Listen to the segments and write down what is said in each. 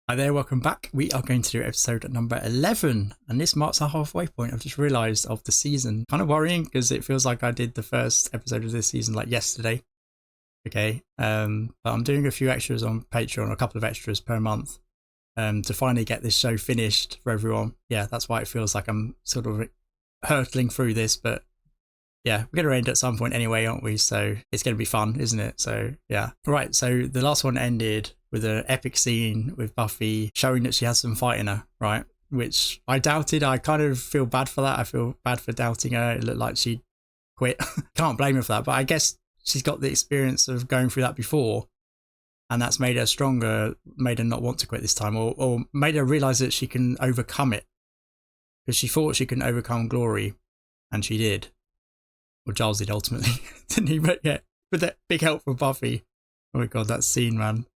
Hi there, welcome back. We are going to do episode number 11, and this marks our halfway point. I've just realised of the season. Kind of worrying because it feels like I did the first episode of this season like yesterday. Okay, but I'm doing a few extras on Patreon, a couple of extras per month, to finally get this show finished for everyone. Yeah, that's why it feels like I'm sort of hurtling through this, but yeah, we're going to end at some point anyway, aren't we? So it's going to be fun, isn't it? So yeah. Right, so the last one ended with an epic scene with Buffy showing that she has some fight in her, right? Which I doubted. I kind of feel bad for that. I feel bad for doubting her. It looked like she quit. Can't blame her for that, but I guess she's got the experience of going through that before, and that's made her stronger, made her not want to quit this time, or made her realise that she can overcome it. Because she thought she couldn't overcome Glory, and she did. Well, Giles did ultimately, didn't he? But yeah, with that big help from Buffy. Oh my god, that scene, man.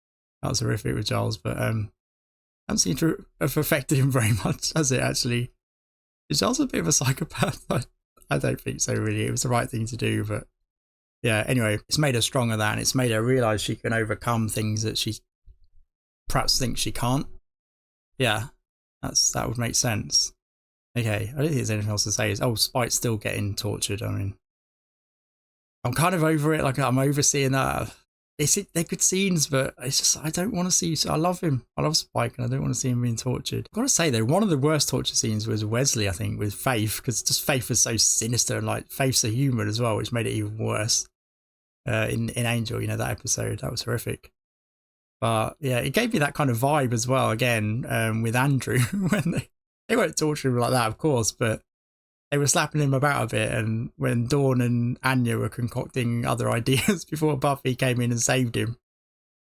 That was horrific with Giles, but haven't seemed to have affected him very much, has it actually? Is Giles a bit of a psychopath? I don't think so, really. It was the right thing to do, but yeah, anyway, it's made her stronger than, it's made her realise she can overcome things that she perhaps thinks she can't. Yeah, that would make sense. Okay, I don't think there's anything else to say. Oh, Spike's still getting tortured, I mean. I'm kind of over it, like I'm overseeing that. They're good scenes, but it's just, I don't want to see, I love him. I love Spike, and I don't want to see him being tortured. I've got to say though, one of the worst torture scenes was Wesley, I think, with Faith, because just Faith was so sinister, and like Faith's a human as well, which made it even worse. In Angel, you know, that episode, that was horrific. But yeah, it gave me that kind of vibe as well, again, with Andrew, when they won't torture him like that, of course, but they were slapping him about a bit, and when Dawn and Anya were concocting other ideas before Buffy came in and saved him,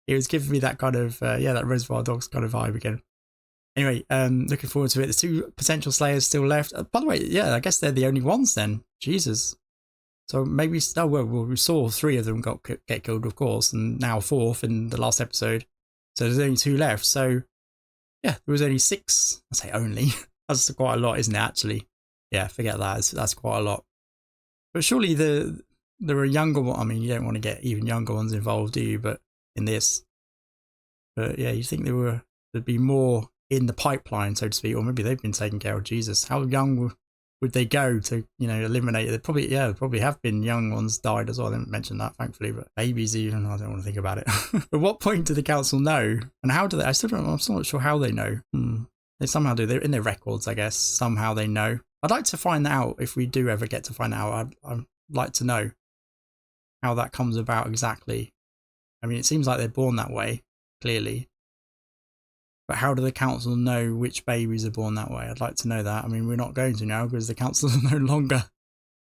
it was giving me that kind of, that Reservoir Dogs kind of vibe again. Anyway, looking forward to it. There's 2 potential Slayers still left. By the way, yeah, I guess they're the only ones then. Jesus. So maybe, we saw 3 of them get killed, of course, and now 4th in the last episode. So there's only 2 left. So yeah, there was only 6. I say only. That's quite a lot, isn't it, actually? Yeah, forget that. That's quite a lot. But surely there are younger ones. I mean, you don't want to get even younger ones involved, do you? But in this, but yeah, you think there'd be more in the pipeline, so to speak, or maybe they've been taken care of. Jesus, how young would they go to, eliminate it? Probably have been young ones died as well. I didn't mention that, thankfully, but babies even. I don't want to think about it. At what point do the council know, and how do they? I'm still not sure how they know. They somehow do. They're in their records, I guess. Somehow they know. I'd like to find out, if we do ever get to find out. I'd like to know how that comes about exactly. I mean, it seems like they're born that way, clearly. But how do the council know which babies are born that way? I'd like to know that. I mean, we're not going to now because the council is no longer.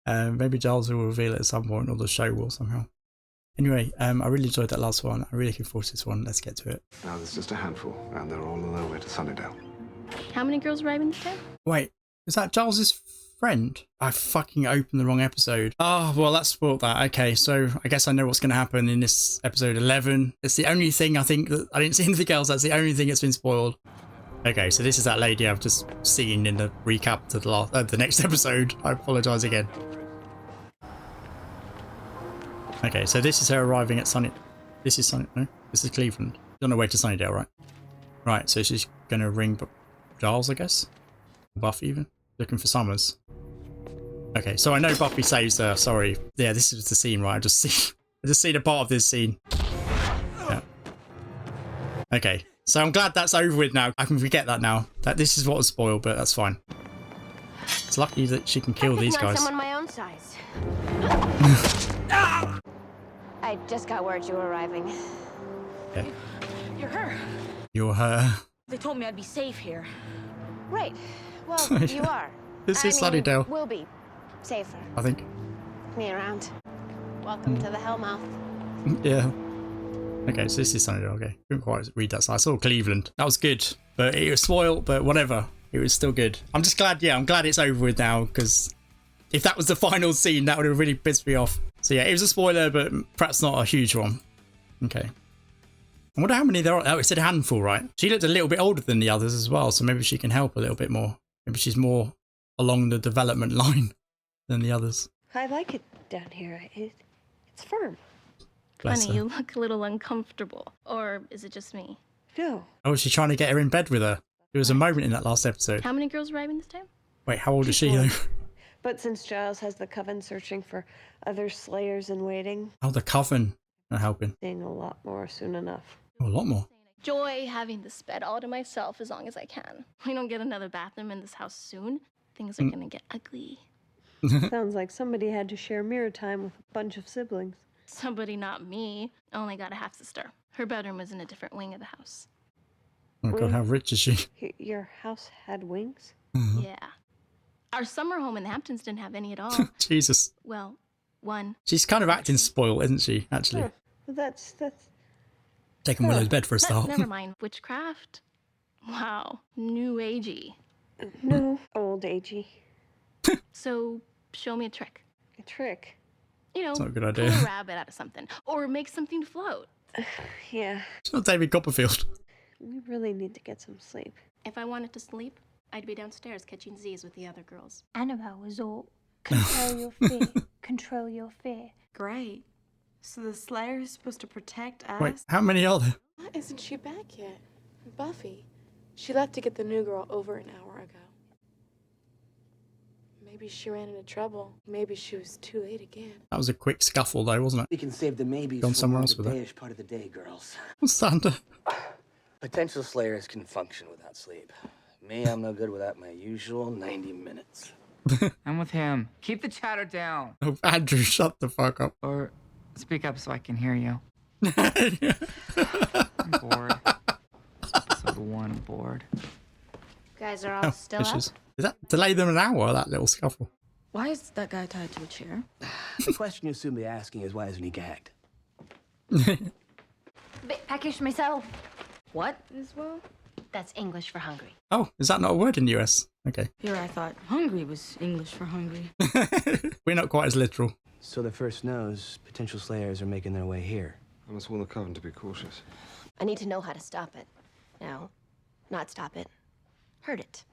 Maybe Giles will reveal it at some point, or the show will somehow. Anyway, I really enjoyed that last one. I'm really looking forward to this one. Let's get to it. Now there's just a handful, and they're all on their way to Sunnydale. How many girls arrive in the town? Wait. Is that Giles's friend? I fucking opened the wrong episode. Oh, well, that spoiled that. Okay, so I guess I know what's going to happen in this episode 11. It's the only thing I think that I didn't see anything else. That's the only thing that's been spoiled. Okay, so this is that lady I've just seen in the recap to the next episode. I apologise again. Okay, so this is her arriving at This is Cleveland. On her way to Sunnydale, right? Right, so she's going to ring Giles, I guess. Buffy even looking for Summers. Okay, so I know Buffy saves her. Sorry, yeah, this is the scene, right? I just see a part of this scene. Yeah. Okay, so I'm glad that's over with now. I can forget that now. That this is what was spoiled, but that's fine. It's lucky that she can kill these guys. Someone my own size. I just got word you were arriving. Okay. You're her. You're her. They told me I'd be safe here. Right. Well, you are. This is Sunnydale. We'll be safer. I think. Me around. Welcome to the Hellmouth. Yeah. Okay, so this is Sunnydale. Okay, couldn't quite read that. So I saw Cleveland. That was good, but it was spoiled. But whatever, it was still good. I'm just glad. Yeah, I'm glad it's over with now, because if that was the final scene, that would have really pissed me off. So yeah, it was a spoiler, but perhaps not a huge one. Okay. I wonder how many there are. Oh, it said a handful, right? She looked a little bit older than the others as well, so maybe she can help a little bit more. Maybe she's more along the development line than the others. I like it down here. It's firm. Bless Honey, her. you look a little uncomfortable. Or is it just me? No. Oh, she's trying to get her in bed with her. There was a moment in that last episode. How many girls arriving this time? Wait, how old is Just she one. though? But since Giles has the coven searching for other slayers in waiting, Oh, the coven are helping. seeing a lot more soon enough. Oh, a lot more. Joy having this bed all to myself as long as I can. We don't get another bathroom in this house soon. Things are gonna get ugly. Sounds like somebody had to share mirror time with a bunch of siblings. Somebody, not me. Only got a half sister. Her bedroom was in a different wing of the house. Oh god, how rich is she? Your house had wings? Yeah. Our summer home in the Hamptons didn't have any at all. Jesus. Well, one. She's kind of acting spoiled, isn't she, actually? Huh. Well, that's Taking Willow's bed for a start. Never mind. Witchcraft? Wow. New agey. no old agey. So, show me a trick. A trick. You know, It's not a good pull idea. a rabbit out of something. Or make something float. Yeah, It's not David Copperfield. we really need to get some sleep. If I wanted to sleep, I'd be downstairs catching Z's with the other girls. Annabelle was all control your fear, control your fear. Great. So the Slayer is supposed to protect us? Wait, how many are there? Why isn't she back yet? Buffy. She left to get the new girl over an hour ago. Maybe she ran into trouble. Maybe she was too late again. That was a quick scuffle though, wasn't it? We can save the maybes Gone for somewhere more else of the with it. dayish part of the day, girls. Santa. Potential slayers can function without sleep. Me, I'm no good without my usual 90 minutes. I'm with him. Keep the chatter down. Oh, Andrew, shut the fuck up. Or speak up so I can hear you. I'm bored. Episode 1, bored. You guys are all Oh, still up? fishes. Did that delay them an hour, that little scuffle? Why is that guy tied to a chair? The question you'll soon be asking is, why isn't he gagged? Bit peckish myself. What as well? That's English for hungry. Oh, is that not a word in the US? Okay. Here I thought hungry was English for hungry. We're not quite as literal. So the first knows potential slayers are making their way here. I must warn the coven to be cautious. I need to know how to stop it. No, not stop it. Hurt it.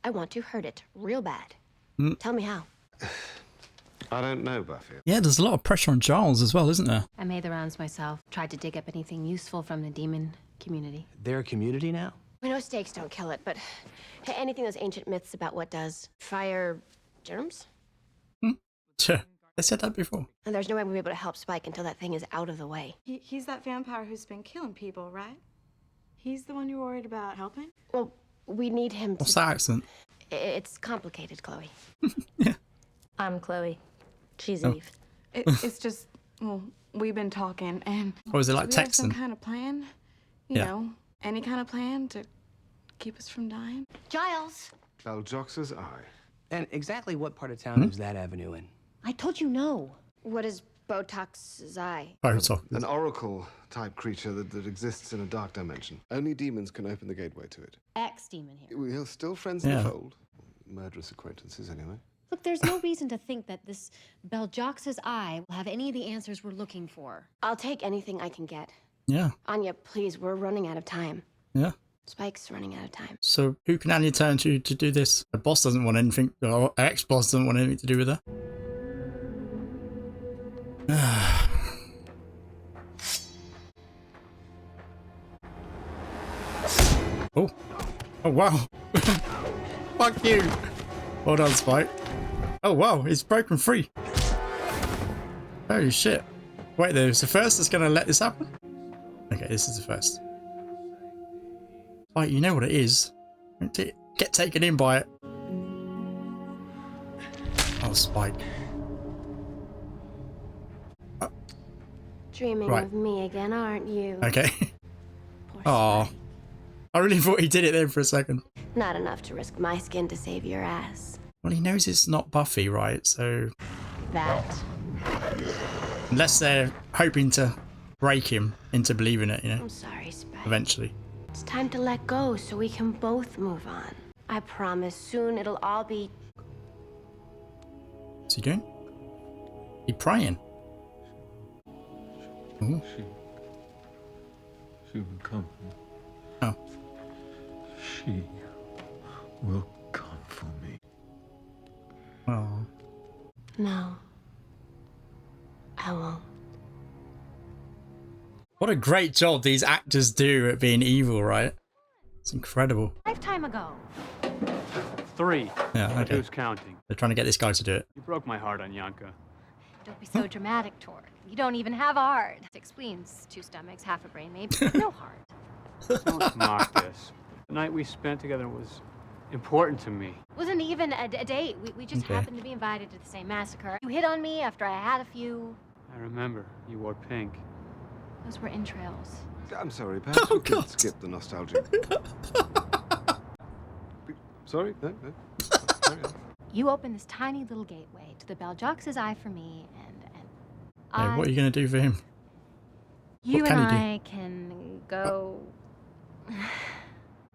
I want to hurt it real bad. Tell me how. I don't know, Buffy. Yeah, there's a lot of pressure on Giles as well, isn't there? I made the rounds myself. Tried to dig up anything useful from the demon community. They're a community now? We know stakes don't kill it, but hey, anything those ancient myths about what does. Fire germs? Sure. I said that before. And there's no way we'll be able to help Spike until that thing is out of the way. He's that vampire who's been killing people, right? He's the one you're worried about helping? Well, we need him to... What's that accent? It's complicated, Chloe. Yeah. I'm Chloe. She's Oh. Eve. It's just, well, we've been talking, and Or is it like we have some texting? kind of plan? You Yeah. know, any kind of plan to keep us from dying? Giles! Beljox's eye. And exactly what part of town is that avenue in? I told you no. What is Botox's eye? Botox. An oracle-type creature that exists in a dark dimension. Only demons can open the gateway to it. Ex-demon here. We're still friends in Yeah. the fold. Murderous acquaintances, anyway. Look, there's no reason to think that this Beljox's eye will have any of the answers we're looking for. I'll take anything I can get. Yeah. Anya, please, we're running out of time. Yeah. Spike's running out of time. So who can Anya turn to do this? The boss doesn't want anything, or her ex-boss doesn't want anything to do with her. Oh. Oh, wow. Fuck you. Well done, Spike. Oh, wow. He's broken free. Holy shit. Wait, there's the first that's going to let this happen? Okay, this is the first. Spike, you know what it is. Don't get taken in by it. Oh, Spike. Dreaming Right. of me again, aren't you? Okay. Poor Aw. Spike. I really thought he did it there for a second. Not enough to risk my skin to save your ass. Well, he knows it's not Buffy, right? So, That. unless they're hoping to break him into believing it, you know, I'm sorry, Spike. eventually. It's time to let go so we can both move on. I promise soon it'll all be... What's he doing? He praying. Ooh. She will come. Oh. She will come for me. Oh. No. I won't. What a great job these actors do at being evil, right? It's incredible. Lifetime ago. 3. Yeah, okay. Who's counting? They're trying to get this guy to do it. You broke my heart, Anyanka. Don't be so dramatic, Torg. You don't even have a heart. 6 spleens, 2 stomachs, half a brain, maybe. No heart. Don't mock this. The night we spent together was important to me. Wasn't even a date. We just happened to be invited to the same massacre. You hit on me after I had a few. I remember. You wore pink. Those were entrails. I'm sorry, perhaps we could skip the nostalgic. Sorry? No? Carry on. You opened this tiny little gateway to the Beljox's eye for me, and Yeah, what are you going to do for him? You What and can he do? I can go.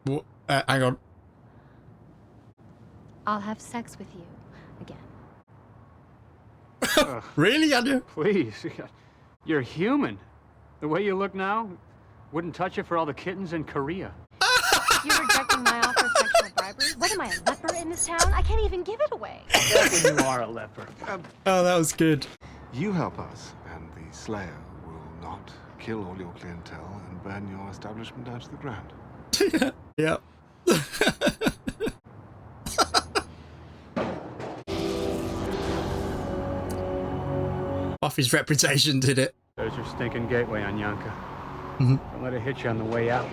What? Hang on. I'll have sex with you again. Really, Anya? Please. You're human. The way you look now, wouldn't touch it for all the kittens in Korea. You're rejecting my offer of sexual bribery? What am I, a leper in this town? I can't even give it away. That's when you are a leper. Oh, that was good. You help us, and the Slayer will not kill all your clientele and burn your establishment down to the ground. Yep. Buffy's reputation did it. There's your stinking gateway, Anyanka. Mhm. Don't let it hit you on the way out.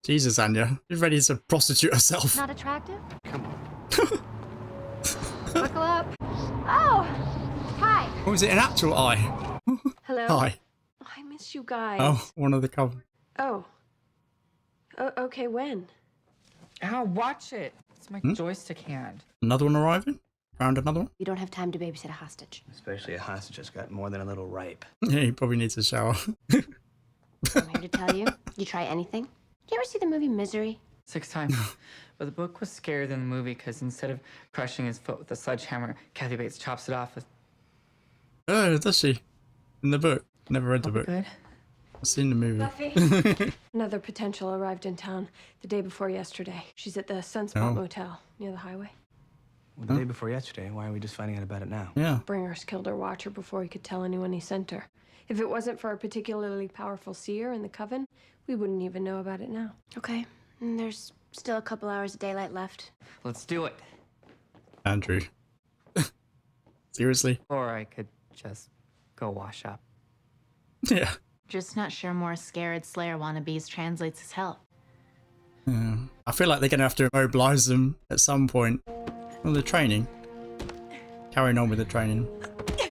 Jesus, Anya. She's ready to prostitute herself. Not attractive? Come on. Buckle up. Oh! Hi. What was it, an actual eye? Hello? Hi. I miss you guys. Oh, one of the couple. Oh. Okay, when? Ow, watch it. It's my joystick hand. Another one arriving? Found another one? You don't have time to babysit a hostage. Especially a hostage that's got more than a little ripe. Yeah, he probably needs a shower. I'm here to tell you, you try anything. You ever see the movie Misery? 6 times. But the book was scarier than the movie because instead of crushing his foot with a sledgehammer, Kathy Bates chops it off with... Oh, does she? In the book? Never read the book. Good. I've seen the movie. Buffy. Another potential arrived in town the day before yesterday. She's at the Sunspot Oh. Motel near the highway. Well, the day before yesterday, why are we just finding out about it now? Yeah. Bringer's killed her watcher before he could tell anyone he sent her. If it wasn't for a particularly powerful seer in the coven, we wouldn't even know about it now. Okay, and there's still a couple hours of daylight left. Let's do it. Andrew. Seriously? Or I could just go wash up. Yeah. Just not sure more scared Slayer wannabes translates as help. Yeah. I feel like they're going to have to mobilize them at some point. Well, the training. Carrying on with the training.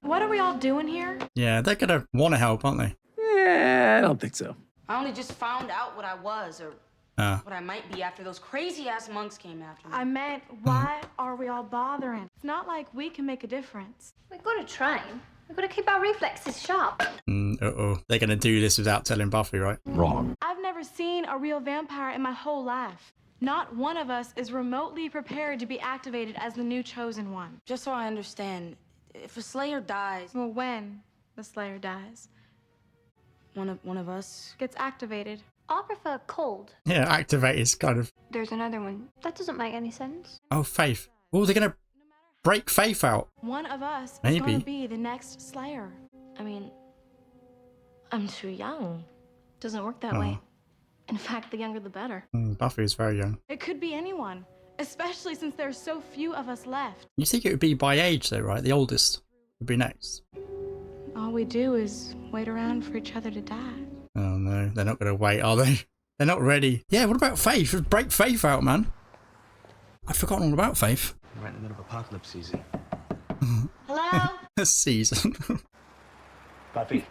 What are we all doing here? Yeah, they're going to want to help, aren't they? Yeah, I don't think so. I only just found out what I was, or what I might be, after those crazy-ass monks came after me. I meant, why are we all bothering? It's not like we can make a difference. We've got to train. We've got to keep our reflexes sharp. Uh-oh. They're going to do this without telling Buffy, right? Wrong. I've never seen a real vampire in my whole life. Not one of us is remotely prepared to be activated as the new chosen one. Just so I understand, if a Slayer dies... Well, when the Slayer dies. One of us gets activated. I'll prefer cold. Yeah, activate is kind of... There's another one. That doesn't make any sense. Oh, Faith. Oh, they're going to break Faith out. One of us Maybe. is going to be the next Slayer. I mean, I'm too young. Doesn't work that way. In fact, the younger the better. Buffy is very young. It could be anyone, especially since there's so few of us left. You think it would be by age, though, right? The oldest would be next. All we do is wait around for each other to die. Oh, no. They're not going to wait, are they? They're not ready. Yeah, what about Faith? Break Faith out, man. I'd forgotten all about Faith. We're right in the middle of apocalypse season. Hello? Season. Buffy,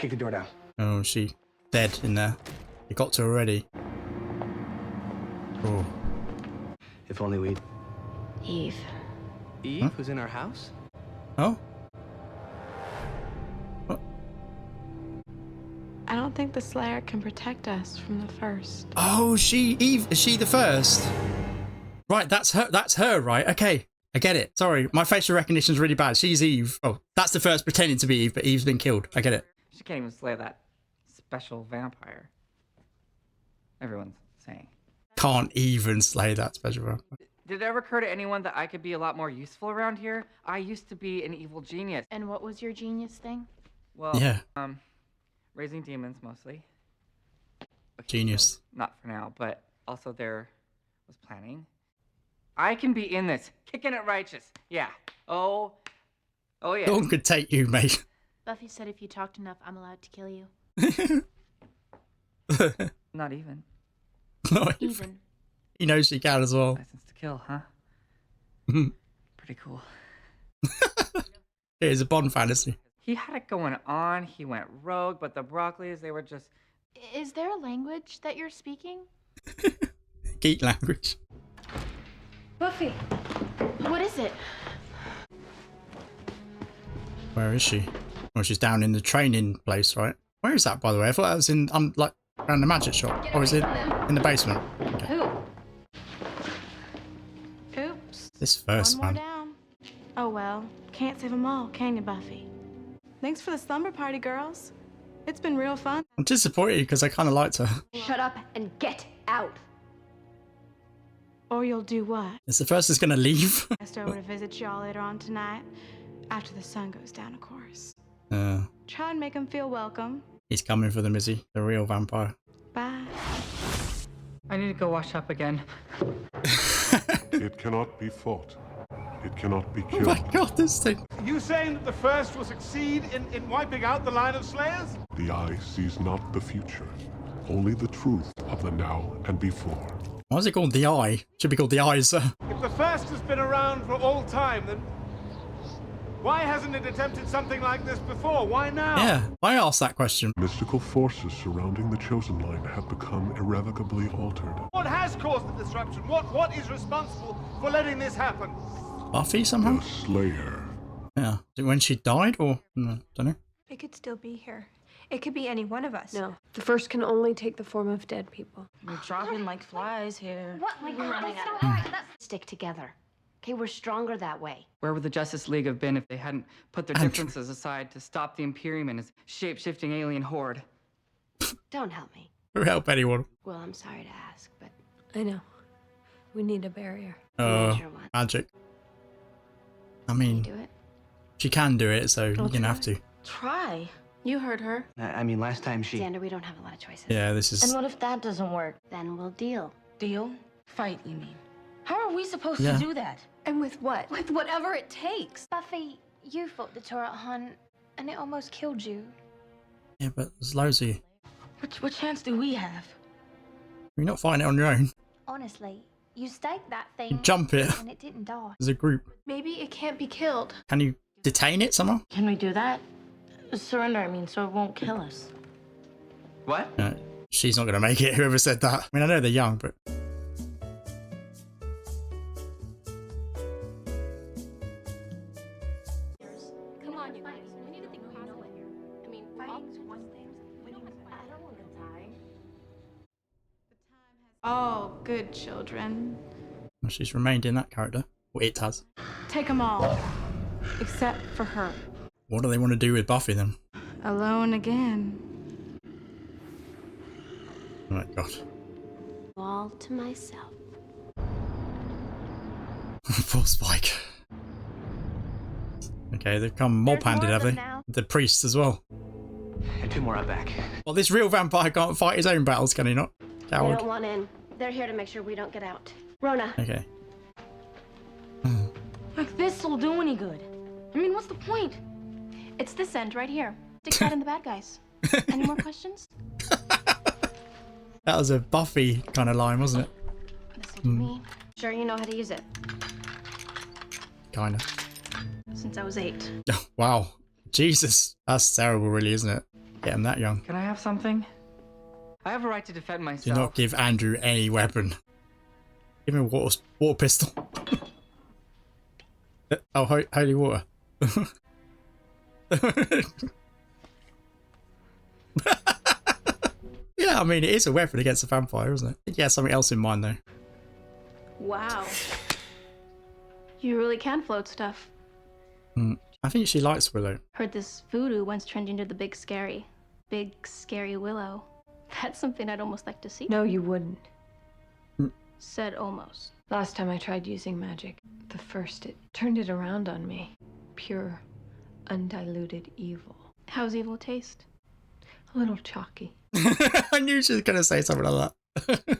kick the door down. Oh, she dead in there. You got to her already. Oh. If only we'd... Eve. Eve, who's in our house? Oh? I don't think the Slayer can protect us from the first. Oh, Eve, is she the first? Right, that's her, right? Okay, I get it. Sorry, my facial recognition is really bad. She's Eve. Oh, that's the first pretending to be Eve, but Eve's been killed. I get it. She can't even slay that special vampire. Everyone's saying. Can't even slay that special vampire. Did it ever occur to anyone that I could be a lot more useful around here? I used to be an evil genius. And what was your genius thing? Well, Yeah. Raising demons mostly. Okay, Genius. so not for now, but also there was planning. I can be in this. Kicking it righteous. Yeah. Oh yeah. No one could take you, mate. Buffy said if you talked enough, I'm allowed to kill you. Not even. Not Even. He knows she can as well. License to kill, huh? Pretty cool. It is a Bond fantasy. He had it going on. He went rogue, but the Broccoli's, they were just... Is there a language that you're speaking? Geek language. Buffy! What is it? Where is she? Well, she's down in the training place, right? Where is that, by the way? I thought that was in, like, around the magic shop. Or is it in the basement? Okay. Oops. This first one one. more down. Oh well, can't save them all, can you, Buffy? Thanks for the slumber party, girls. It's been real fun. I'm disappointed because I kind of liked her. Shut up and get out. Or you'll do what? It's the first that's going to leave. Just over to visit y'all later on tonight. After the sun goes down, of course. Try and make them feel welcome. He's coming for them, is he? The real vampire. Bye. I need to go wash up again. It cannot be fought. It cannot be Oh killed. my god, this thing. You saying that the first will succeed in wiping out the line of slayers? The eye sees not the future, only the truth of the now and before. Why is it called the Eye? Should be called the Eyes. If the first has been around for all time, then why hasn't it attempted something like this before? Why now? Yeah, I asked that question. Mystical forces surrounding the Chosen Line have become irrevocably altered. What has caused the disruption? What is responsible for letting this happen? Buffy somehow? The Slayer. Yeah. Is it when she died or? No, don't know. It could still be here. It could be any one of us. No. The first can only take the form of dead people. We're dropping like flies here. What? Like, stick together. Okay, we're stronger that way. Where would the Justice League have been if they hadn't put their differences aside to stop the Imperium and its shape-shifting alien horde? Don't help me. Who help anyone? Well, I'm sorry to ask, but... I know. We need a barrier. Magic. I mean, do it? she can do it, so you're going to have to. Try. You heard her. I mean, last time she... Xander, we don't have a lot of choices. Yeah, this is... And what if that doesn't work? Then we'll deal. Deal? Fight, you mean? How are we supposed Yeah. to do that? And with what? With whatever it takes. Buffy, you fought the turret hunt, and it almost killed you. Yeah, but there's loads of you. What chance do we have? You're not fighting it on your own. Honestly, you staked that thing. You jump it And it didn't die. as a group. Maybe it can't be killed. Can you detain it somehow? Can we do that? Surrender, I mean, so it won't kill us. What? No, she's not going to make it, whoever said that. I mean, I know they're young, but... Come on, you guys. We need to think positive here. I mean, fighting's one thing. We don't have to fight. I don't want to die. Oh, good children. Well, she's remained in that character. Well, it has. Take them all. Except for her. What do they want to do with Buffy then? Alone again. Oh my god. All to myself. Poor Spike. Okay, they've come mob-handed, have they? The priests as well. And 2 more out back. Well, this real vampire can't fight his own battles, can he not? They Coward. don't want in. They're here to make sure we don't get out. Rona. Okay. Like, this'll do any good. I mean, what's the point? It's this end right here. Stick that in the bad guys. Any more questions? That was a Buffy kind of line, wasn't it? This'll do me. Sure you know how to use it? Kind of. Since I was 8. Wow. Jesus. That's terrible, really, isn't it? Get him that young. Can I have something? I have a right to defend Do myself. not give Andrew any weapon. Give him a water pistol. Oh, holy water. Yeah, I mean, it is a weapon against a vampire, isn't it? I think he has something else in mind, though. Wow. You really can float stuff. I think she likes Willow. Heard this voodoo once turned into the big scary Willow. That's something I'd almost like to see. No, you wouldn't. Said almost. Last time I tried using magic, the first, it turned it around on me. Pure, undiluted evil. How's evil taste? A little chalky. I knew she was going to say something like that.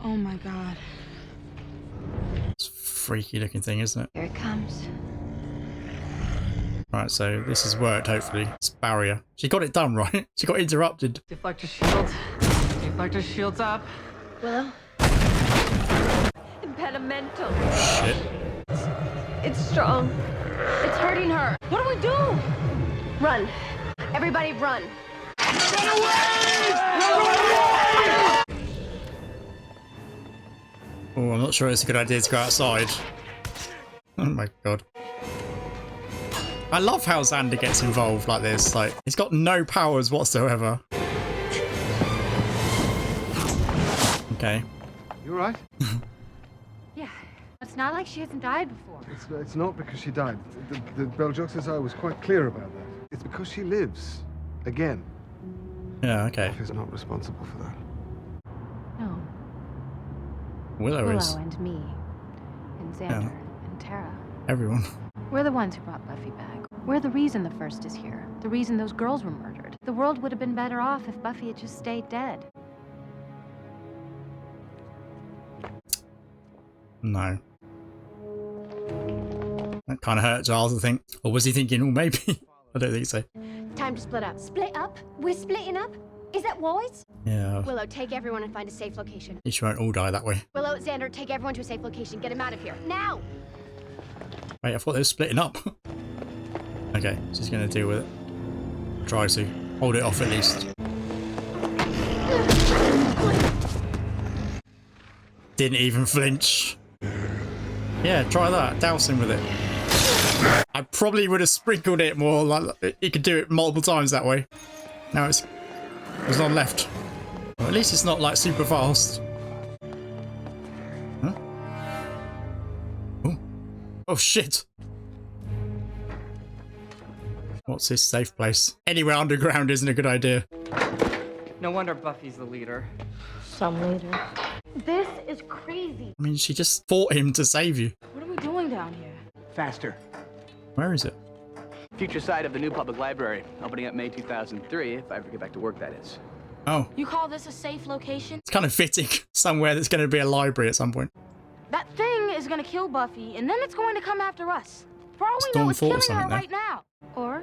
Oh my god. It's a freaky looking thing, isn't it? Here it comes. Right, so this has worked, hopefully. It's barrier. She got it done, right? She got interrupted. Deflector shield. Deflector shield's up. Willow? Impedimental. Shit. It's strong. It's hurting her. What do we do? Run. Everybody run. Oh, I'm not sure it's a good idea to go outside. Oh my god. I love how Xander gets involved like this. Like, he's got no powers whatsoever. Okay. You alright? Yeah. It's not like she hasn't died before. It's not because she died. The Beljox's was quite clear about that. It's because she lives. Again. Yeah, okay. Buffy's not responsible for that. No. Willow is. and me. And Xander. And Tara. Everyone. We're the ones who brought Buffy back. We're the reason the First is here. The reason those girls were murdered. The world would have been better off if Buffy had just stayed dead. No. That kind of hurt Giles, I think. Or was he thinking, oh, maybe? I don't think so. Time to split up. Split up? We're splitting up? Is that wise? Yeah. Willow, take everyone and find a safe location. At least you won't all die that way. Willow, Xander, take everyone to a safe location. Get him out of here. Now! Wait, I thought they were splitting up. Okay, she's going to deal with it. Try to. Hold it off at least. Didn't even flinch. Yeah, try that. Douse him with it. I probably would have sprinkled it more. Like, you could do it multiple times that way. Now there's none left. Well, at least it's not like super fast. Huh? Oh. Oh shit. What's this safe place? Anywhere underground isn't a good idea. No wonder Buffy's the leader. Some leader. This is crazy. I mean, she just fought him to save you. What are we doing down here? Faster. Where is it? Future site of the new public library, opening up May 2003, if I ever get back to work, that is. Oh. You call this a safe location? It's kind of fitting. Somewhere that's going to be a library at some point. That thing is gonna kill Buffy, and then it's going to come after us. For all we Storm know, it's Fort or killing her something there. right now. Or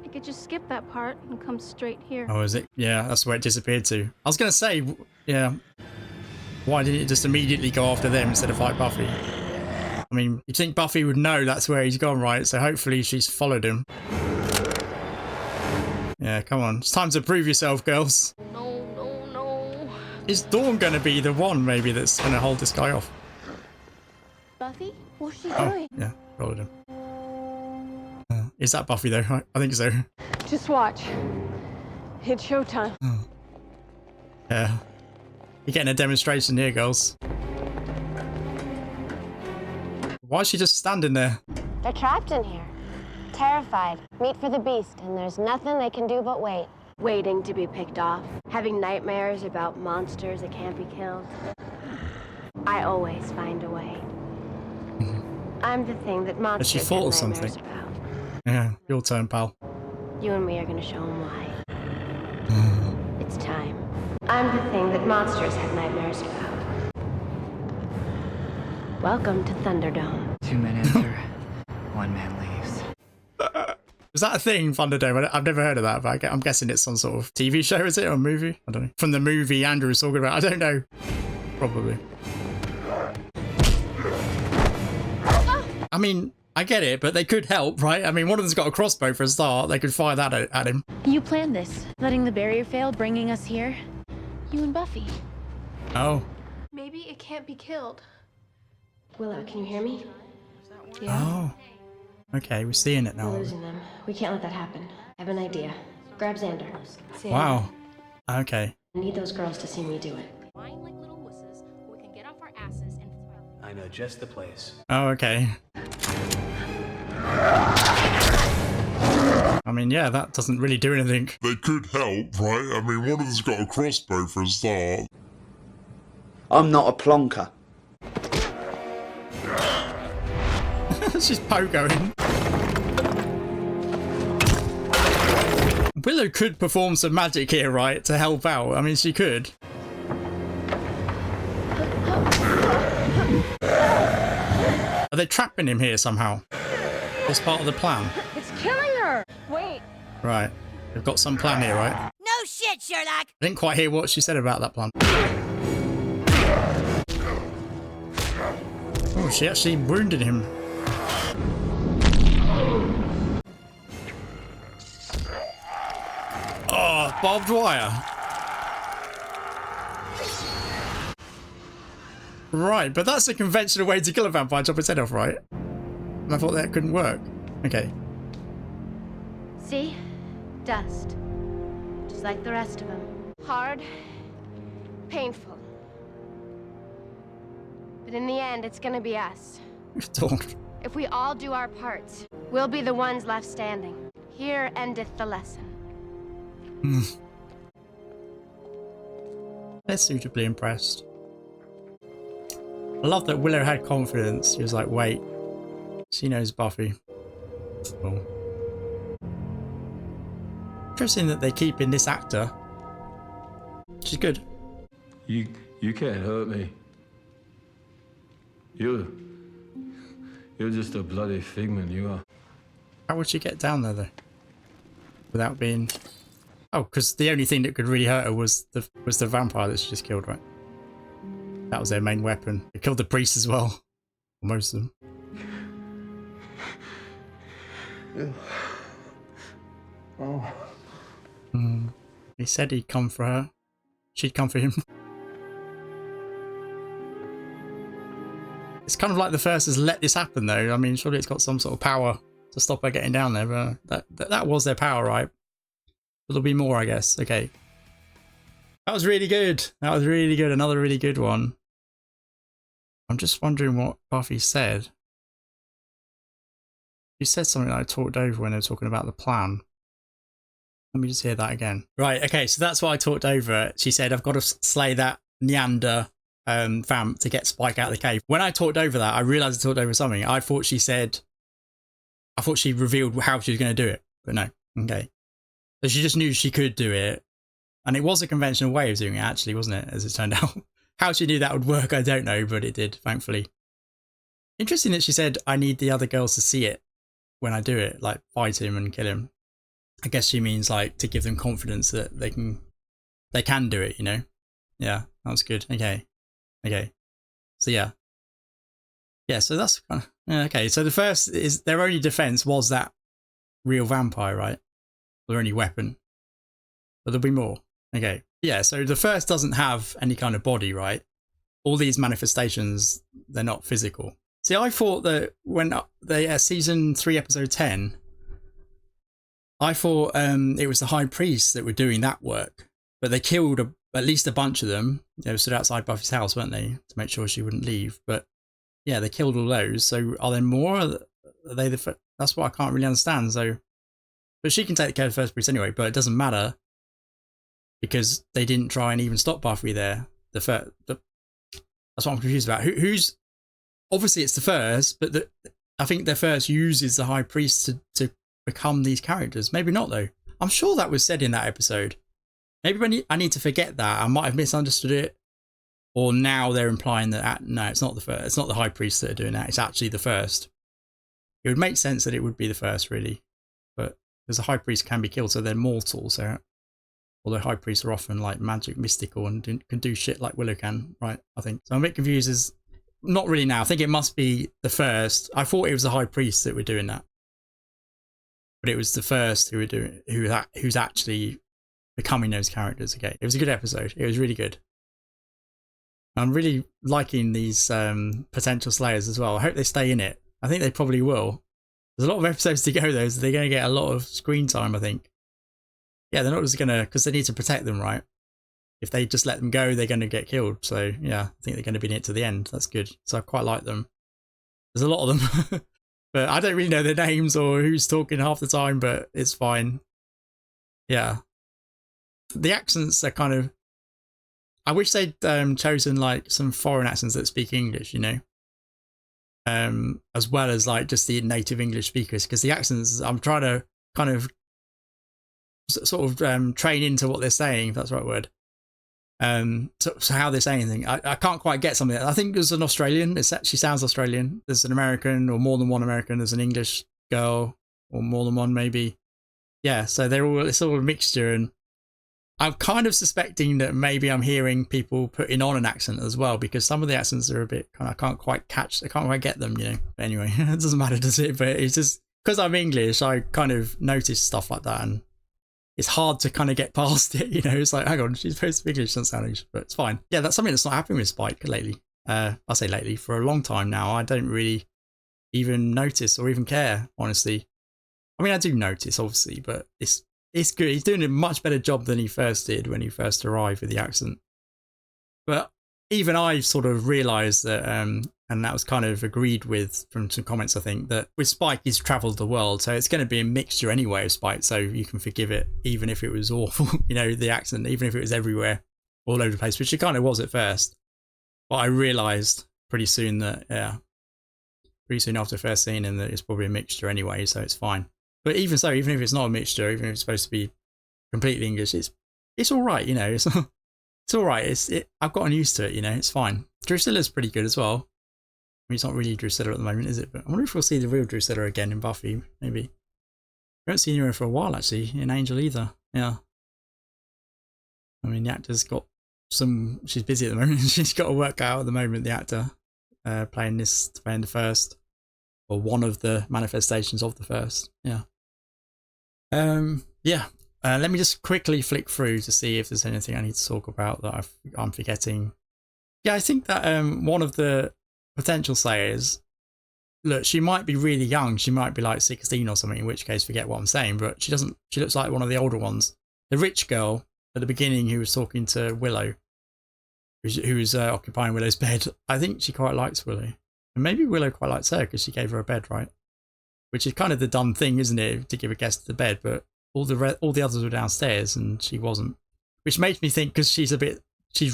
I could just skip that part and come straight here. Oh, is it? Yeah, that's where it disappeared to. I was going to say, yeah. Why didn't it just immediately go after them instead of fight Buffy? I mean, you'd think Buffy would know that's where he's gone, right? So hopefully she's followed him. Yeah, come on. It's time to prove yourself, girls. No, no, no. Is Dawn going to be the one, maybe, that's going to hold this guy off? Buffy? What's she Oh, doing? yeah, followed him. Is that Buffy, though? I think so. Just watch. It's showtime. Oh. Yeah. You're getting a demonstration here, girls. Why is she just standing there? They're trapped in here. Terrified. Meat for the beast, and there's nothing they can do but wait. Waiting to be picked off. Having nightmares about monsters that can't be killed. I always find a way. I'm the thing that Has she monsters thought have of something? nightmares about. Yeah, your turn, pal. You and me are gonna show them why. It's time. I'm the thing that monsters have nightmares about. Welcome to Thunderdome. 2 men enter, 1 man leaves. Is that a thing, Thunderdome? I've never heard of that, but I'm guessing it's some sort of TV show, is it? Or movie? I don't know. From the movie Andrew was talking about. I don't know. Probably. I mean, I get it, but they could help, right? I mean, one of them's got a crossbow for a start. They could fire that at him. You planned this, letting the barrier fail, bringing us here. You and Buffy. Oh. Maybe it can't be killed. Willow, can you hear me? Oh. Okay, we're seeing it We're now. losing them. We can't let that happen. I have an idea. Grab Xander. Wow. Okay. I need those girls to see me do it. Whine like little wusses, we can get off our asses and... I know just the place. Oh, okay. I mean, yeah, that doesn't really do anything. They could help, right? I mean, one of them's got a crossbow for a start. I'm not a plonker. She's pogoing. Willow could perform some magic here, right, to help out. I mean, she could. Are they trapping him here somehow? What's part of the plan? It's killing her! Wait. Right. They've got some plan here, right? No shit, Sherlock! I didn't quite hear what she said about that plan. Oh, she actually wounded him. Oh, barbed wire. Right, but that's a conventional way to kill a vampire, chop its head off, right? And I thought that couldn't work. Okay. See? Dust. Just like the rest of them. Hard. Painful. But in the end, it's gonna be us. Don't. If we all do our parts, we'll be the ones left standing. Here endeth the lesson. They're suitably impressed. I love that Willow had confidence. She was like, wait, she knows Buffy. Cool. Interesting that they keep in this actor. She's good. You can't hurt me. You're just a bloody figment, you are. How would she get down there though? Without being... Oh, because the only thing that could really hurt her was the vampire that she just killed, right? That was their main weapon. They killed the priest as well. Most of them. Oh. He said he'd come for her. She'd come for him. It's kind of like the first has let this happen though. I mean, surely it's got some sort of power to stop her getting down there, but that was their power, right? But there'll be more, I guess. Okay. That was really good. That was really good. Another really good one. I'm just wondering what Buffy said. She said something that I talked over when they were talking about the plan. Let me just hear that again. Right, okay, so that's what I talked over. She said, I've got to slay that Neander vamp to get Spike out of the cave. When I talked over that, I realised I talked over something. I thought she revealed how she was going to do it, but no. Okay. So she just knew she could do it. And it was a conventional way of doing it, actually, wasn't it? As it turned out. How she knew that would work, I don't know, but it did, thankfully. Interesting that she said, I need the other girls to see it when I do it, like fight him and kill him. I guess she means like to give them confidence that they can do it, you know? Yeah, that was good. Okay. Okay. So yeah. Yeah, so that's kind of, okay. So the first is their only defense was that real vampire, right? Their only weapon. But there'll be more. Okay. Yeah, so the first doesn't have any kind of body, right? All these manifestations, they're not physical. See, I thought that when they season 3, episode 10, I thought it was the high priests that were doing that work, but they killed at least a bunch of them. They stood outside Buffy's house, weren't they, to make sure she wouldn't leave? But yeah, they killed all those. So are there more? Are they that's what I can't really understand. So, but she can take care of the first priest anyway. But it doesn't matter because they didn't try and even stop Buffy there. That's what I'm confused about. Who's obviously it's the first, but I think the first uses the high priest to become these characters. Maybe not though. I'm sure that was said in that episode. Maybe I need to forget that. I might have misunderstood it, or now they're implying that no, it's not the first. It's not the high priests that are doing that. It's actually the first. It would make sense that it would be the first, really, but because the high priest can be killed, so they're mortal. So, although high priests are often like magic, mystical, and can do shit like Willow can, right? I think so. I'm a bit confused. As not really now. I think it must be the first. I thought it was the high priests that were doing that. But it was the first who were doing who's actually becoming those characters. Okay, it was a good episode. It was really good. I'm really liking these potential slayers as well. I hope they stay in it. I think they probably will. There's a lot of episodes to go though, so they're going to get a lot of screen time, I think. Yeah, they're not just going to, because they need to protect them, right? If they just let them go, they're going to get killed. So yeah, I think they're going to be in it to the end. That's good. So I quite like them. There's a lot of them. But I don't really know their names or who's talking half the time, but it's fine. Yeah. The accents are kind of... I wish they'd chosen like some foreign accents that speak English, you know? As well as like just the native English speakers, because the accents, I'm trying to kind of sort of train into what they're saying, if that's the right word. So how they're saying anything. I can't quite get something. I think there's an Australian. She sounds Australian. There's an American, or more than one American. There's an English girl, or more than one maybe. Yeah, so it's all a mixture, and I'm kind of suspecting that maybe I'm hearing people putting on an accent as well, because some of the accents are a bit I can't quite get them, you know. But anyway, it doesn't matter, does it? But it's just because I'm English, I kind of notice stuff like that, and it's hard to kind of get past it, you know. It's like, hang on, she's supposed to be English, doesn't sound English, but it's fine. Yeah, that's something that's not happening with Spike lately. I say lately, for a long time now. I don't really even notice or even care, honestly. I mean, I do notice, obviously, but it's good. He's doing a much better job than he first did when he first arrived with the accent. But even I've sort of realised that, and that was kind of agreed with from some comments, I think, that with Spike, he's travelled the world, so it's going to be a mixture anyway of Spike, so you can forgive it, even if it was awful, you know, the accent, even if it was everywhere, all over the place, which it kind of was at first. But I realised pretty soon that, pretty soon after first seeing him, that it's probably a mixture anyway, so it's fine. But even so, even if it's not a mixture, even if it's supposed to be completely English, it's all right, you know. It's all right. I've gotten used to it, you know. It's fine. Drusilla's pretty good as well. I mean, it's not really Drusilla at the moment, is it? But I wonder if we'll see the real Drusilla again in Buffy. Maybe. We haven't seen her for a while, actually, in Angel either. Yeah. I mean, the actor's got she's busy at the moment. She's got to work out at the moment, the actor, playing the first, or one of the manifestations of the first. Yeah. Yeah. Let me just quickly flick through to see if there's anything I need to talk about that I'm forgetting. Yeah, I think that one of the potential slayers, look, she might be really young. She might be like 16 or something, in which case forget what I'm saying, but she looks like one of the older ones. The rich girl at the beginning who was talking to Willow, who was occupying Willow's bed, I think she quite likes Willow. And maybe Willow quite likes her because she gave her a bed, right? Which is kind of the dumb thing, isn't it, to give a guest the bed, but all the others were downstairs and she wasn't. Which makes me think, because she's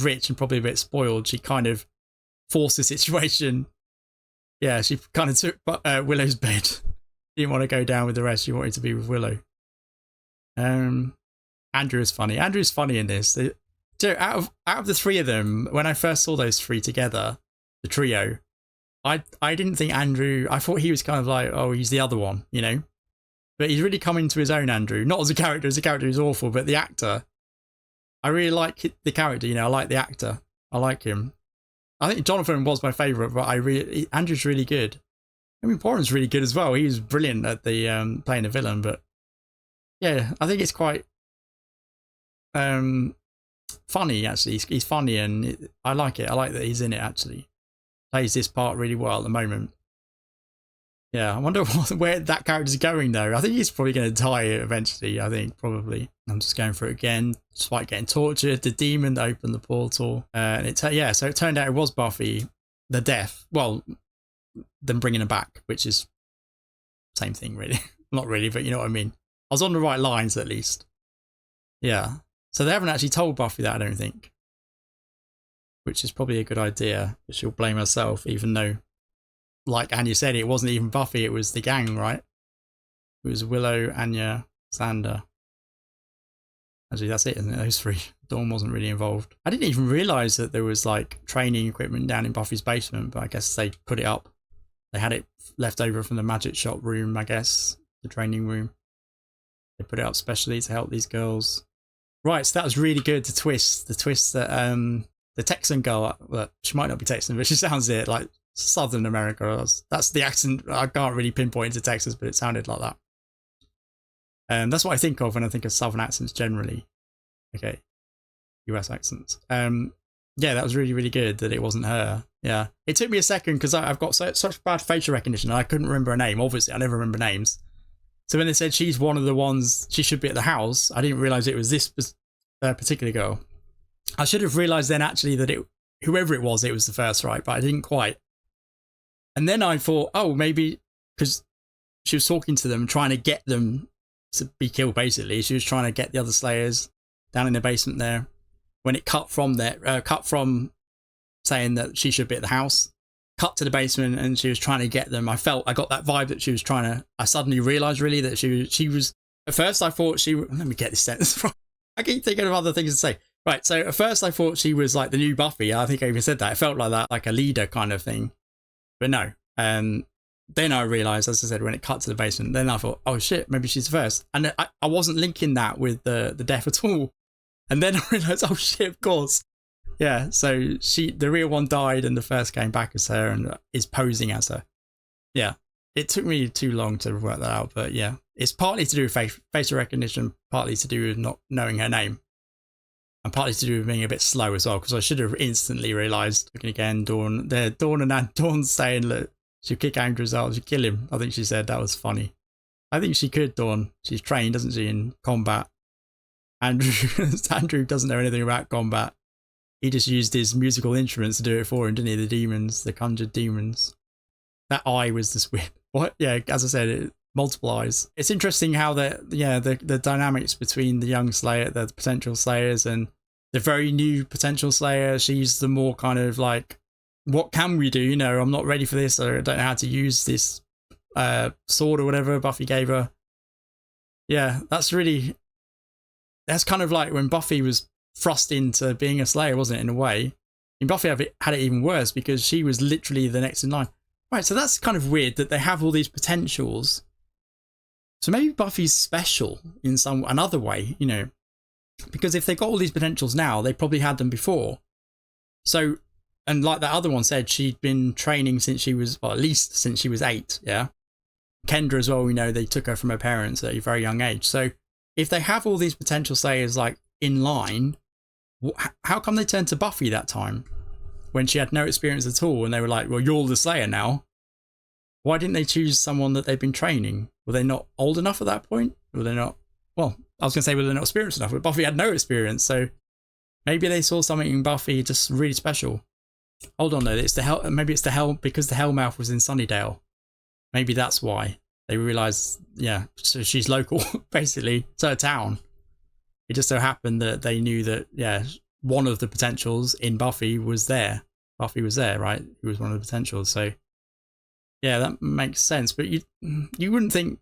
rich and probably a bit spoiled, she kind of forced the situation. Yeah, she kind of took Willow's bed. Didn't want to go down with the rest. She wanted to be with Willow. Andrew is funny. Andrew's funny in this. Out of the three of them, when I first saw those three together, the trio, I didn't think Andrew, I thought he was kind of like, oh, he's the other one, you know? But he's really come into his own, Andrew. Not as a character who's awful, but the actor. I really like the character, you know, I like the actor. I like him. I think Jonathan was my favourite, but Andrew's really good. I mean, Warren's really good as well. He was brilliant at the playing the villain, but yeah, I think it's quite funny, actually. He's funny, and I like it. I like that he's in it, actually. Plays this part really well at the moment. Yeah, I wonder where that character's going, though. I think he's probably going to die eventually, I think, probably. I'm just going through it again. Despite getting tortured, the demon that opened the portal. And so it turned out it was Buffy, the death. Well, them bringing her back, which is same thing, really. Not really, but you know what I mean. I was on the right lines, at least. Yeah. So they haven't actually told Buffy that, I don't think. Which is probably a good idea. She'll blame herself, even though, like Anya said, it wasn't even Buffy, it was the gang, right? It was Willow, Anya, Xander. Actually, that's it, isn't it? Those three. Dawn wasn't really involved. I didn't even realise that there was like training equipment down in Buffy's basement, but I guess they put it up. They had it left over from the magic shop room, I guess, the training room. They put it up specially to help these girls. Right, so that was really good, the twist that the Texan girl, well, she might not be Texan, but she sounds it like Southern America. That's the accent. I can't really pinpoint to Texas, but it sounded like that. That's what I think of when I think of Southern accents generally. Okay, US accents. Yeah, that was really, really good that it wasn't her. Yeah, it took me a second because I've got such bad facial recognition and I couldn't remember her name. Obviously, I never remember names. So when they said she's one of the ones, she should be at the house, I didn't realise it was this particular girl. I should have realised then actually that whoever it was the first, right? But I didn't quite. And then I thought, oh, maybe because she was talking to them, trying to get them to be killed, basically. She was trying to get the other Slayers down in the basement there. When it cut from saying that she should be at the house, cut to the basement and she was trying to get them. I got that vibe that she was trying to, I suddenly realised really that she was At first I thought she, let me get this sentence right. I keep thinking of other things to say. Right, so at first I thought she was like the new Buffy. I think I even said that. It felt like that, like a leader kind of thing. But no. Then I realised, as I said, when it cut to the basement, then I thought, oh shit, maybe she's the first. And I wasn't linking that with the death at all. And then I realised, oh shit, of course. Yeah, so the real one died and the first came back as her and is posing as her. Yeah, it took me too long to work that out, but yeah. It's partly to do with facial recognition, partly to do with not knowing her name. And partly to do with being a bit slow as well, because I should have instantly realised, looking again, Dawn's saying, look, she'll kick Andrews out, she'll kill him. I think she said that was funny. I think she could, Dawn. She's trained, doesn't she, in combat. Andrew doesn't know anything about combat. He just used his musical instruments to do it for him, didn't he? The demons, the conjured demons. That eye was this weird. What? Yeah, as I said, multiple eyes. It's interesting how the dynamics between the young Slayer, the potential Slayers, and the very new potential Slayer. She's the more kind of like, what can we do? You know, I'm not ready for this, or I don't know how to use this sword or whatever Buffy gave her. Yeah, that's kind of like when Buffy was thrust into being a Slayer, wasn't it, in a way? And Buffy had it even worse because she was literally the next in line. Right, so that's kind of weird that they have all these potentials. So maybe Buffy's special in another way, you know, because if they've got all these potentials now, they probably had them before. So, and like that other one said, she'd been training since she was, well, at least since she was 8, yeah? Kendra as well, we know they took her from her parents at a very young age. So if they have all these potential Slayers like in line, how come they turned to Buffy that time when she had no experience at all and they were like, well, you're the Slayer now? Why didn't they choose someone that they've been training? Were they not old enough at that point? Were they not, well, I was going to say, were they not experienced enough? But Buffy had no experience, so maybe they saw something in Buffy just really special. Hold on though, maybe it's the Hell, because the Hellmouth was in Sunnydale. Maybe that's why they realised, yeah, so she's local, basically, to her town. It just so happened that they knew that, yeah, one of the potentials in Buffy was there. Buffy was there, right? He was one of the potentials, so yeah, that makes sense. But you wouldn't think,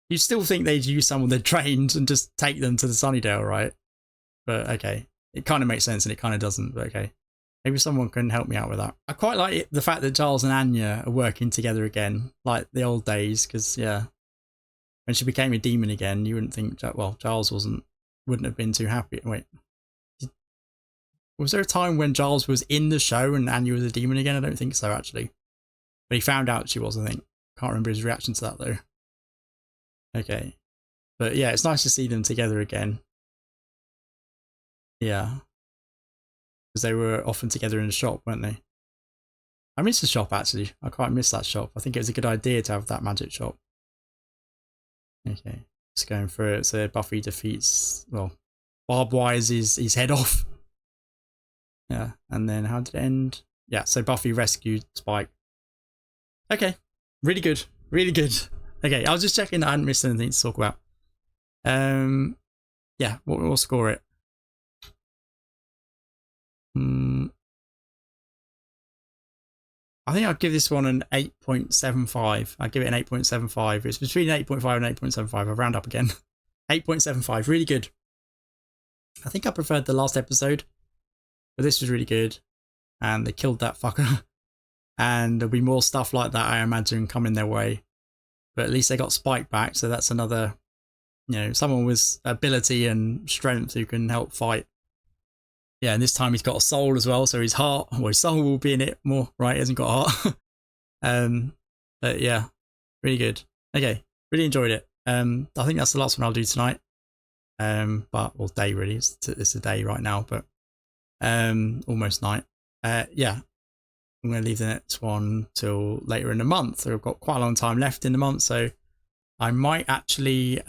you still think they'd use someone they'd trained and just take them to the Sunnydale, right? But okay, it kind of makes sense and it kind of doesn't, but okay. Maybe someone can help me out with that. I quite like the fact that Giles and Anya are working together again, like the old days, because, yeah, when she became a demon again, you wouldn't think, well, Giles wouldn't have been too happy. Wait, was there a time when Giles was in the show and Anya was a demon again? I don't think so, actually. But he found out she was, I think. Can't remember his reaction to that, though. Okay. But yeah, it's nice to see them together again. Yeah. Because they were often together in the shop, weren't they? I miss the shop, actually. I quite miss that shop. I think it was a good idea to have that magic shop. Okay. Just going through it. So Buffy defeats, well, Barb wires his head off. Yeah. And then how did it end? Yeah, so Buffy rescued Spike. Okay. Really good. Really good. Okay, I was just checking that I hadn't missed anything to talk about. Yeah, we'll score it. I think I'll give this one an 8.75. I'll give it an 8.75. It's between 8.5 and 8.75. I'll round up again. 8.75. Really good. I think I preferred the last episode, but this was really good. And they killed that fucker. And there'll be more stuff like that, I imagine, coming their way. But at least they got Spike back, so that's another, you know, someone with ability and strength who can help fight. Yeah, and this time he's got a soul as well, so his heart, well, his soul will be in it more, right? He hasn't got a heart. But yeah, really good. Okay, really enjoyed it. I think that's the last one I'll do tonight. But, well, day really, it's a day right now, but almost night. Yeah, I'm going to leave the next one till later in the month. I've got quite a long time left in the month, so I might actually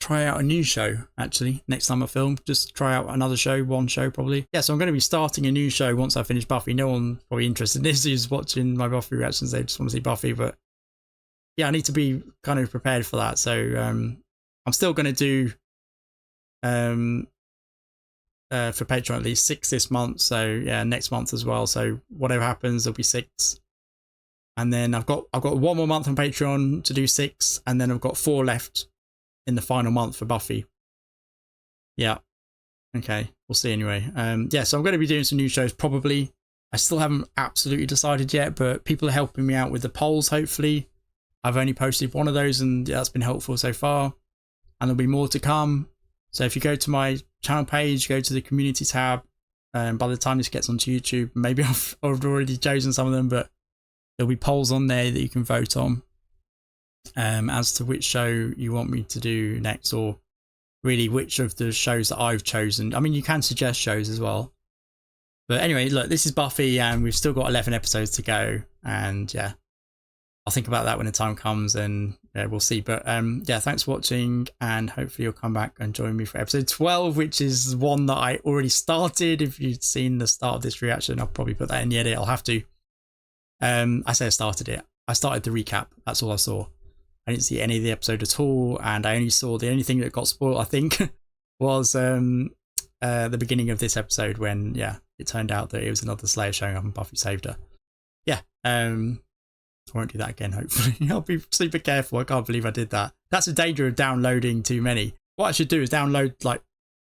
try out a new show, actually, next time I film. Just try out another show, one show probably. Yeah, so I'm going to be starting a new show once I finish Buffy. No one probably interested in this who's watching my Buffy reactions. They just want to see Buffy, but yeah, I need to be kind of prepared for that. So I'm still going to do for Patreon at least 6 this month, so yeah, next month as well. So whatever happens, there'll be 6. And then I've got 1 more month on Patreon to do 6, and then I've got 4 left in the final month for Buffy. Yeah. Okay, we'll see anyway. Yeah, so I'm going to be doing some new shows probably. I still haven't absolutely decided yet, but people are helping me out with the polls, hopefully. I've only posted one of those, and that's been helpful so far. And there'll be more to come. So if you go to my channel page, go to the community tab, by the time this gets onto YouTube, maybe I've already chosen some of them, but there'll be polls on there that you can vote on as to which show you want me to do next, or really which of the shows that I've chosen. I mean, you can suggest shows as well. But anyway, look, this is Buffy, and we've still got 11 episodes to go. And yeah, I'll think about that when the time comes, and yeah, we'll see. But yeah, thanks for watching, and hopefully you'll come back and join me for episode 12, which is one that I already started. If you've seen the start of this reaction, I'll probably put that in the edit. I'll have to. I say I started it. I started the recap. That's all I saw. I didn't see any of the episode at all, and I only saw the only thing that got spoiled, I think, was the beginning of this episode when, yeah, it turned out that it was another Slayer showing up and Buffy saved her. Yeah, I won't do that again, hopefully. I'll be super careful. I can't believe I did that. That's the danger of downloading too many. What I should do is download like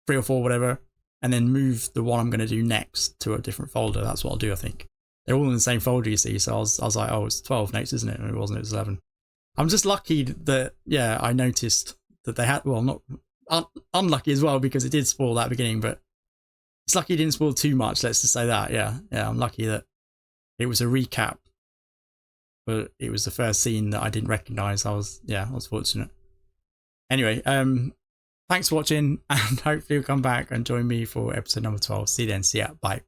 3 or 4, whatever, and then move the one I'm going to do next to a different folder. That's what I'll do, I think. They're all in the same folder, you see, so I was like, oh, it's 12 next, isn't it? And it wasn't, it was 11. I'm just lucky that, yeah, I noticed that they had, well, not unlucky as well, because it did spoil that beginning, but it's lucky it didn't spoil too much, let's just say that. Yeah, I'm lucky that it was a recap, but it was the first scene that I didn't recognize. I was fortunate. Anyway, thanks for watching, and hopefully you'll come back and join me for episode number 12. See you then. See ya. Bye.